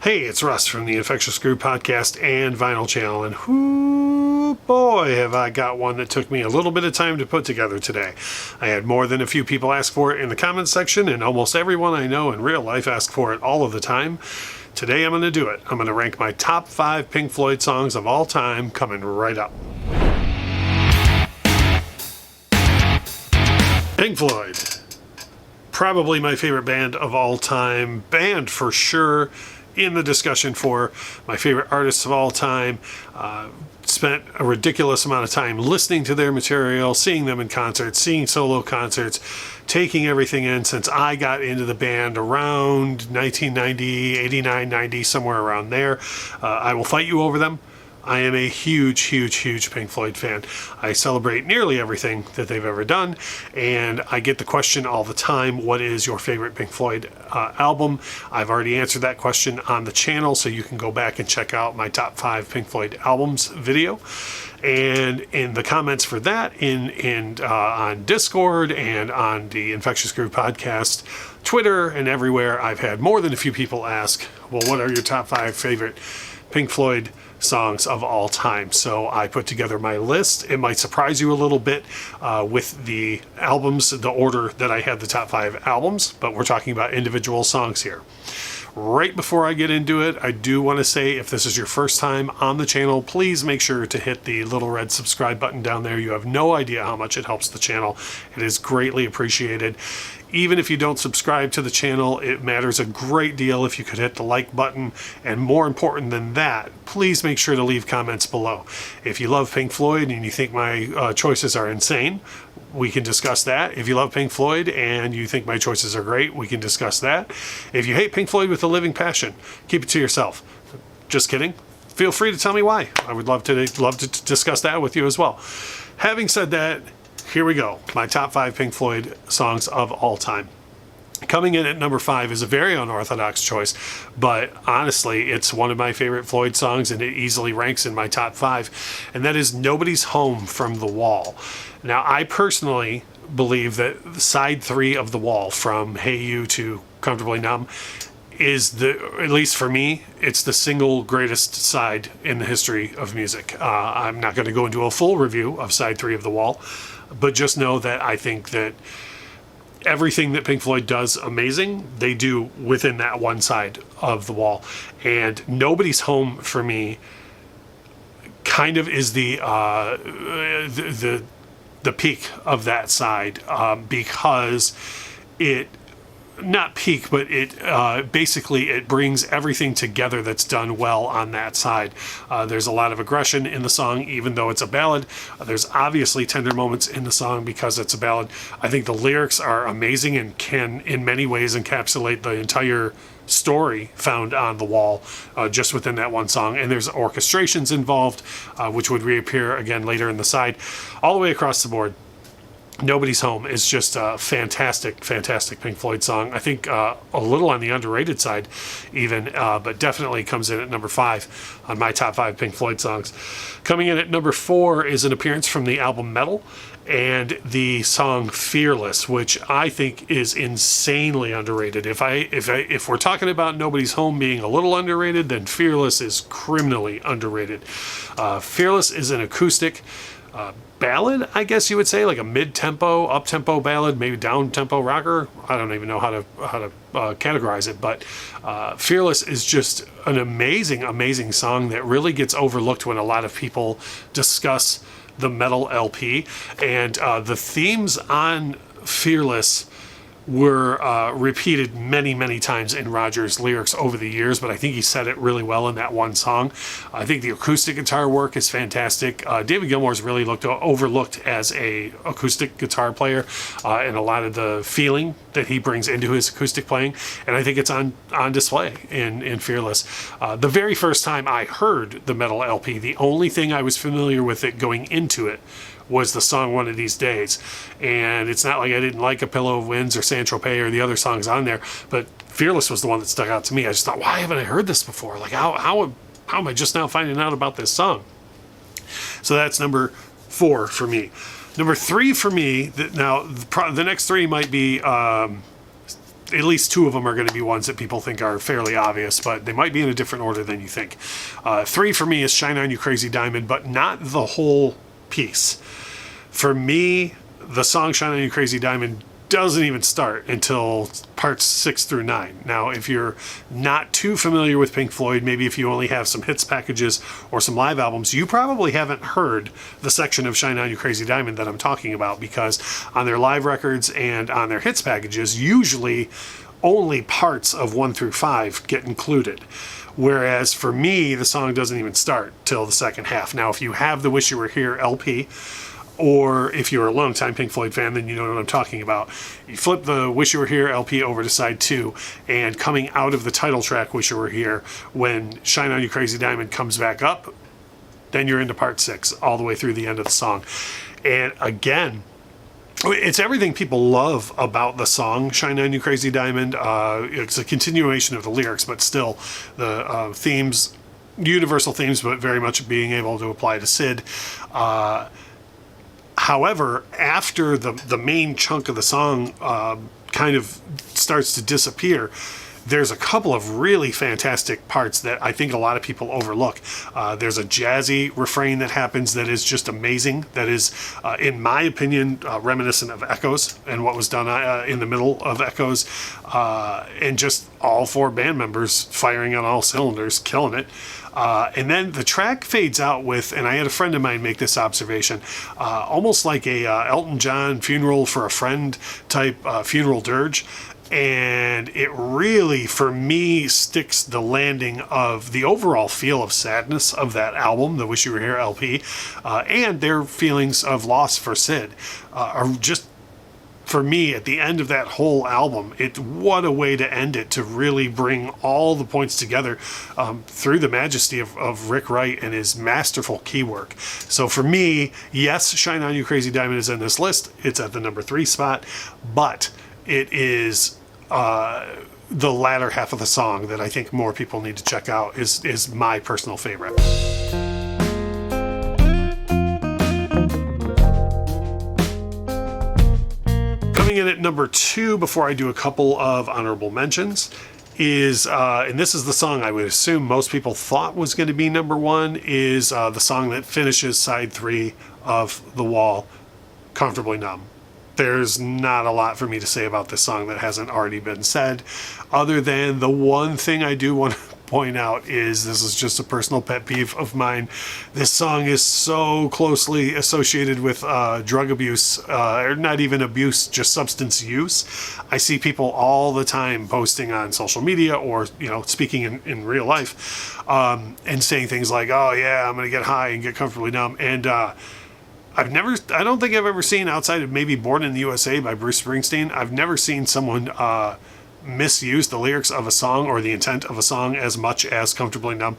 Hey, it's Russ from the Infectious Groove Podcast and Vinyl Channel, and whoo boy, have I got one that took me a little bit of time to put together today. I had more than a few people ask for it in the comments section, and almost everyone I know in real life ask for it all of the time. Today I'm going to do it. I'm going to rank my top 5 Pink Floyd songs of all time, coming right up. Pink Floyd. Probably my favorite band of all time. Band for sure. In the discussion for my favorite artists of all time. Spent a ridiculous amount of time listening to their material, seeing them in concerts, seeing solo concerts, taking everything in since I got into the band around 1990, 89, 90, somewhere around there. I will fight you over them. I am a huge Pink Floyd fan. I celebrate nearly everything that they've ever done, and I get the question all the time, what is your favorite Pink Floyd album? I've already answered that question on the channel, so you can go back and check out my top 5 Pink Floyd albums video. And in the comments for that, on Discord and on the Infectious Groove Podcast, Twitter, and everywhere, I've had more than a few people ask, well, what are your top 5 favorite Pink Floyd songs of all time? So I put together my list. It might surprise you a little bit with the albums, the order that I had the top 5 albums, but we're talking about individual songs here. Right before I get into it, I do want to say, if this is your first time on the channel, please make sure to hit the little red subscribe button down there. You have no idea how much it helps the channel. It is greatly appreciated. Even if you don't subscribe to the channel, it matters a great deal if you could hit the like button. And more important than that, please make sure to leave comments below. If you love Pink Floyd and you think my choices are insane, we can discuss that. If you love Pink Floyd and you think my choices are great, we can discuss that. If you hate Pink Floyd with a living passion, keep it to yourself. Just kidding. Feel free to tell me why. I would love to discuss that with you as well. Having said that, here we go. My top 5 Pink Floyd songs of all time. Coming in at number 5 is a very unorthodox choice, but honestly, it's one of my favorite Floyd songs, and it easily ranks in my top 5, and that is Nobody's Home from The Wall. Now, I personally believe that side 3 of The Wall, from Hey You to Comfortably Numb, is at least for me, it's the single greatest side in the history of music. I'm not going to go into a full review of side 3 of The Wall, but just know that I think that everything that Pink Floyd does amazing, they do within that one side of The Wall. And Nobody's Home, for me, kind of is the peak of that side, because it, not peak, but it basically it brings everything together that's done well on that side. There's a lot of aggression in the song, even though it's a ballad. There's obviously tender moments in the song because it's a ballad. I think the lyrics are amazing and can, in many ways, encapsulate the entire story found on The Wall, just within that one song. And there's orchestrations involved, which would reappear again later in the side. All the way across the board, Nobody's Home is just a fantastic Pink Floyd song. I think a little on the underrated side even, but definitely comes in at number 5 on my top 5 Pink Floyd songs. Coming in at number 4 is an appearance from the album Metal, and the song Fearless, which I think is insanely underrated. If we're talking about Nobody's Home being a little underrated, then Fearless is criminally underrated. Fearless is an acoustic ballad, I guess you would say, like a mid-tempo, up-tempo ballad, maybe down-tempo rocker. I don't even know how to categorize it, but Fearless is just an amazing song that really gets overlooked when a lot of people discuss the Metal LP. And the themes on Fearless were repeated many times in Roger's lyrics over the years, but I think he said it really well in that one song. I think the acoustic guitar work is fantastic. David Gilmour's really overlooked as a acoustic guitar player, and a lot of the feeling that he brings into his acoustic playing, and I think it's on display in Fearless. The very first time I heard the Metal LP, the only thing I was familiar with it going into it was the song One of These Days. And it's not like I didn't like A Pillow of Winds or Saint-Tropez or the other songs on there, but Fearless was the one that stuck out to me. I just thought, why haven't I heard this before? Like, how am I just now finding out about this song? So that's number 4 for me. Number 3 for me, now the next 3 might be, at least 2 of them are going to be ones that people think are fairly obvious, but they might be in a different order than you think. 3 for me is Shine On You Crazy Diamond, but not the whole piece. For me, the song Shine On You Crazy Diamond doesn't even start until parts 6 through 9. Now, if you're not too familiar with Pink Floyd, maybe if you only have some hits packages or some live albums, you probably haven't heard the section of Shine On You Crazy Diamond that I'm talking about, because on their live records and on their hits packages, usually only parts of 1 through 5 get included. Whereas for me, the song doesn't even start till the second half. Now, if you have the Wish You Were Here LP, or if you're a longtime Pink Floyd fan, then you know what I'm talking about. You flip the Wish You Were Here LP over to side 2, and coming out of the title track, Wish You Were Here, when Shine On You Crazy Diamond comes back up, then you're into part 6, all the way through the end of the song. And again, it's everything people love about the song Shine On You Crazy Diamond. It's a continuation of the lyrics, but still the themes, universal themes, but very much being able to apply to Sid. However, after the main chunk of the song kind of starts to disappear, there's a couple of really fantastic parts that I think a lot of people overlook. There's a jazzy refrain that happens that is just amazing. That is, in my opinion, reminiscent of Echoes and what was done in the middle of Echoes. And just all 4 band members firing on all cylinders, killing it. And then the track fades out with, and I had a friend of mine make this observation, almost like a Elton John Funeral for a Friend type funeral dirge. And it really, for me, sticks the landing of the overall feel of sadness of that album, the Wish You Were Here LP, and their feelings of loss for Sid are just, for me, at the end of that whole album, what a way to end it, to really bring all the points together through the majesty of Rick Wright and his masterful key work. So for me, yes, Shine On You Crazy Diamond is in this list. It's at the number 3 spot, but it is the latter half of the song that I think more people need to check out is my personal favorite. Coming in at number 2, before I do a couple of honorable mentions, is, and this is the song I would assume most people thought was going to be number 1, is the song that finishes side 3 of The Wall, Comfortably Numb. There's not a lot for me to say about this song that hasn't already been said, other than the one thing I do want to point out is, this is just a personal pet peeve of mine, this song is so closely associated with drug abuse, or not even abuse, just substance use. I see people all the time posting on social media or, speaking in real life, and saying things like, oh yeah, I'm going to get high and get comfortably numb. And I don't think I've ever seen, outside of maybe Born in the USA by Bruce Springsteen, I've never seen someone misuse the lyrics of a song or the intent of a song as much as Comfortably Numb.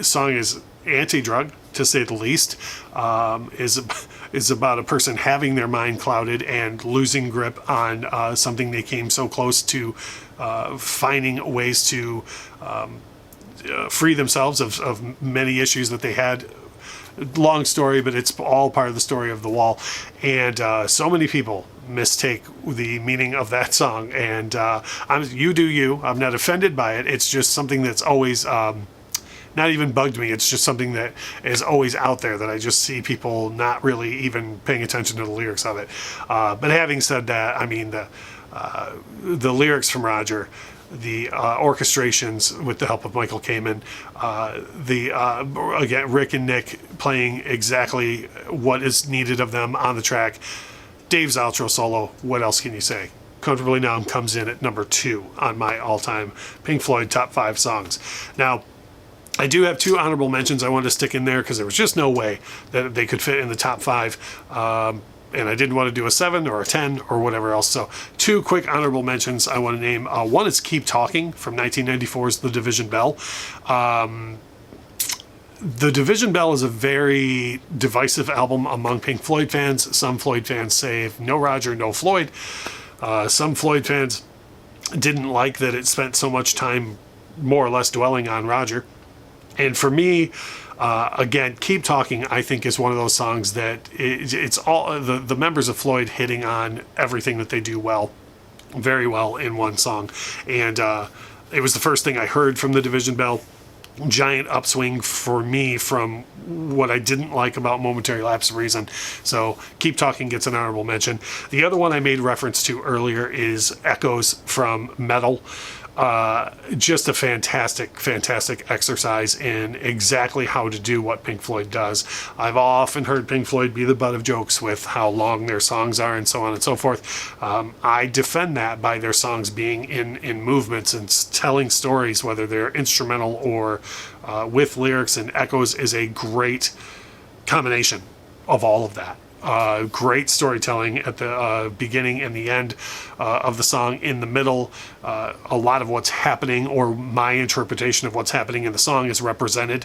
Song is anti-drug, to say the least, is about a person having their mind clouded and losing grip on something they came so close to finding ways to free themselves of many issues that they had. Long story, but it's all part of the story of The Wall. And so many people mistake the meaning of that song. And you do you. I'm not offended by it. It's just something that's always not even bugged me. It's just something that is always out there that I just see people not really even paying attention to the lyrics of it. But having said that, I mean, the lyrics from Roger, the orchestrations with the help of Michael Kamen, again, Rick and Nick playing exactly what is needed of them on the track. Dave's outro solo, what else can you say? Comfortably Numb comes in at number 2 on my all-time Pink Floyd top 5 songs. Now, I do have 2 honorable mentions I wanted to stick in there because there was just no way that they could fit in the top 5. And I didn't want to do a 7 or a 10 or whatever else. So 2 quick honorable mentions I want to name. One is Keep Talking from 1994's The Division Bell. The Division Bell is a very divisive album among Pink Floyd fans. Some Floyd fans say no Roger, no Floyd. Some Floyd fans didn't like that it spent so much time more or less dwelling on Roger. And for me, again, Keep Talking, I think, is one of those songs that it's all the members of Floyd hitting on everything that they do well, very well in one song. And it was the first thing I heard from the Division Bell. Giant upswing for me from what I didn't like about Momentary Lapse of Reason. So Keep Talking gets an honorable mention. The other one I made reference to earlier is Echoes from Metal. Just a fantastic exercise in exactly how to do what Pink Floyd does. I've often heard Pink Floyd be the butt of jokes with how long their songs are and so on and so forth. I defend that by their songs being in movements and telling stories, whether they're instrumental or with lyrics, and Echoes is a great combination of all of that. Great storytelling at the beginning and the end of the song. In the middle, a lot of what's happening, or my interpretation of what's happening in the song, is represented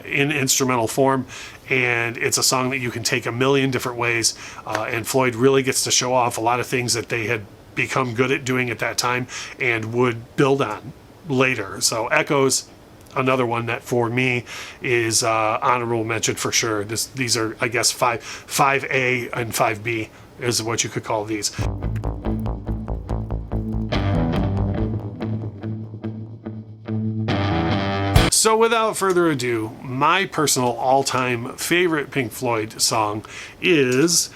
in instrumental form. And it's a song that you can take a million different ways. And Floyd really gets to show off a lot of things that they had become good at doing at that time and would build on later. So Echoes, another one that for me is honorable mention for sure. These are, I guess, 5A and 5B is what you could call these. So without further ado, my personal all-time favorite Pink Floyd song is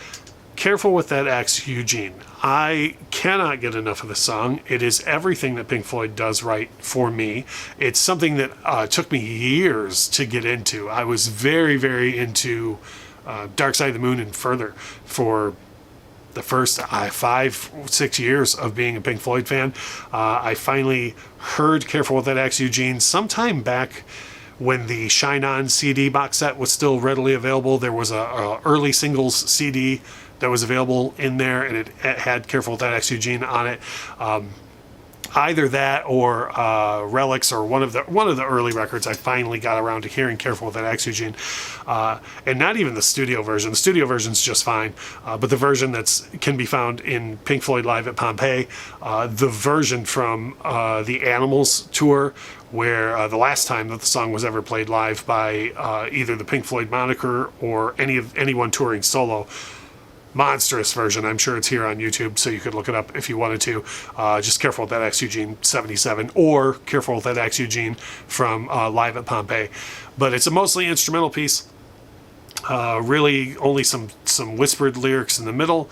Careful with That Axe, Eugene. I cannot get enough of this song. It is everything that Pink Floyd does right for me. It's something that took me years to get into. I was very into Dark Side of the Moon and Further for the first 5-6 years of being a Pink Floyd fan. I finally heard Careful with That Axe, Eugene sometime back when the Shine On CD box set was still readily available. There was a early singles CD that was available in there, and it had Careful with That Axe, Eugene on it. Either that or Relics, or one of the early records. I finally got around to hearing Careful with That Axe, Eugene, and not even the studio version. The studio version's just fine, but the version can be found in Pink Floyd Live at Pompeii, the version from the Animals tour, where the last time that the song was ever played live by either the Pink Floyd moniker or anyone touring solo. Monstrous version. I'm sure it's here on YouTube, so you could look it up if you wanted to. Just Careful with That Axe, Eugene 77, or Careful with That Axe, Eugene from Live at Pompeii. But it's a mostly instrumental piece. Really only some whispered lyrics in the middle.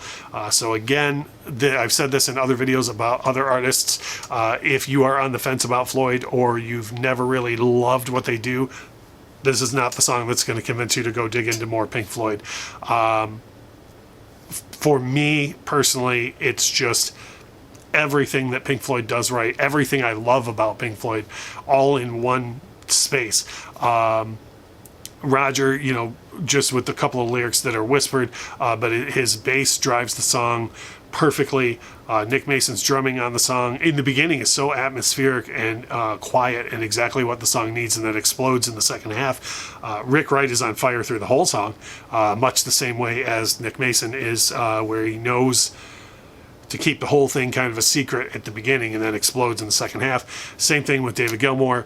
So again, I've said this in other videos about other artists. If you are on the fence about Floyd, or you've never really loved what they do, this is not the song that's going to convince you to go dig into more Pink Floyd. For me personally, it's just everything that Pink Floyd does right, everything I love about Pink Floyd, all in one space. Roger, just with a couple of lyrics that are whispered, but his bass drives the song perfectly. Nick Mason's drumming on the song in the beginning is so atmospheric and quiet, and exactly what the song needs, and then explodes in the second half. Rick Wright is on fire through the whole song, much the same way as Nick Mason is, where he knows to keep the whole thing kind of a secret at the beginning and then explodes in the second half. Same thing with David Gilmour.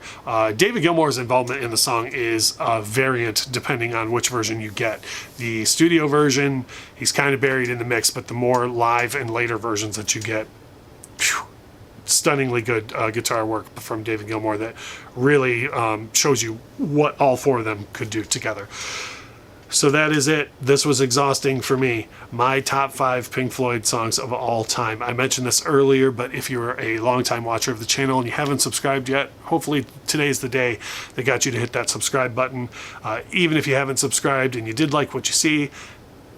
David Gilmour's involvement in the song is variant depending on which version you get. The studio version, he's kind of buried in the mix, but the more live and later versions that you get, stunningly good guitar work from David Gilmour that really shows you what all four of them could do together. So that is it. This was exhausting for me. My top 5 Pink Floyd songs of all time. I mentioned this earlier, but if you're a longtime watcher of the channel and you haven't subscribed yet, hopefully today's the day that got you to hit that subscribe button. Even if you haven't subscribed and you did like what you see,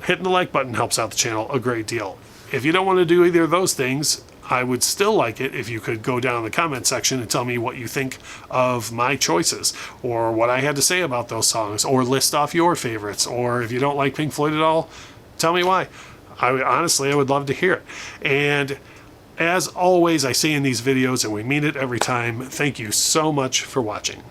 hitting the like button helps out the channel a great deal. If you don't want to do either of those things, I would still like it if you could go down in the comment section and tell me what you think of my choices, or what I had to say about those songs, or list off your favorites, or if you don't like Pink Floyd at all, tell me why. I would love to hear it. And as always, I say in these videos, and we mean it every time, thank you so much for watching.